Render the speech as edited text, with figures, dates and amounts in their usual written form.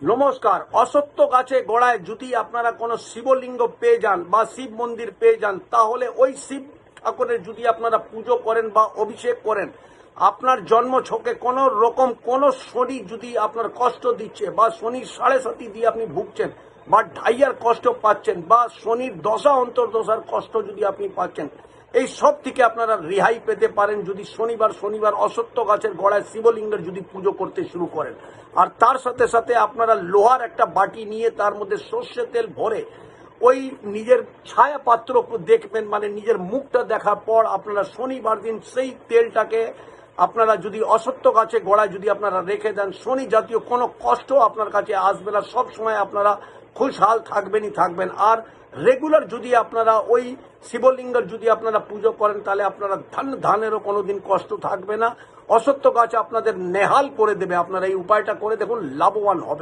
নমস্কার। অসত্য গাছে গোড়ায় যদি আপনারা কোনো শিবলিঙ্গ পেয়ে যান বা শিব মন্দির পেয়ে যান, তাহলে ওই শিব ঠাকুরের যদি আপনারা পুজো করেন বা অভিষেক করেন, আপনার জন্ম ছকে কোনো রকম কোনো শনি যদি আপনার কষ্ট দিচ্ছে বা শনির 7.5 দিয়ে আপনি ভুগছেন বা ঢাইয়ার কষ্ট পাচ্ছেন বা শনির দশা অন্তর্দশার কষ্ট যদি আপনি পাচ্ছেন, এই সব থেকে আপনারা রেহাই পেতে পারেন যদি শনিবার অসত্য গাছের গোড়ায় শিবলিঙ্গের যদি পুজো করতে শুরু করেন। আর তার সাথে সাথে আপনারা লোহার একটা বাটি নিয়ে তার মধ্যে সর্ষে তেল ভরে ওই নিজের ছায়া পাত্র দেখবেন, মানে নিজের মুখটা দেখার পর আপনারা শনিবার দিন সেই তেলটাকে আপনারা যদি অসত্য গাছে গোড়ায় যদি আপনারা রেখে দেন, শনি জাতীয় কোনো কষ্ট আপনার কাছে আসবে না। সব সময় আপনারা খুশহাল থাকবেন। আর রেগুলার যদি আপনারা ওই শিবলিঙ্গের যদি আপনারা পুজো করেন, তাহলে আপনারা ধানেরও কোনোদিন কষ্ট থাকবে না। অসত্য গাছ আপনাদের নেহাল করে দেবে। আপনারা এই উপায়টা করে দেখুন, লাভবান হবে।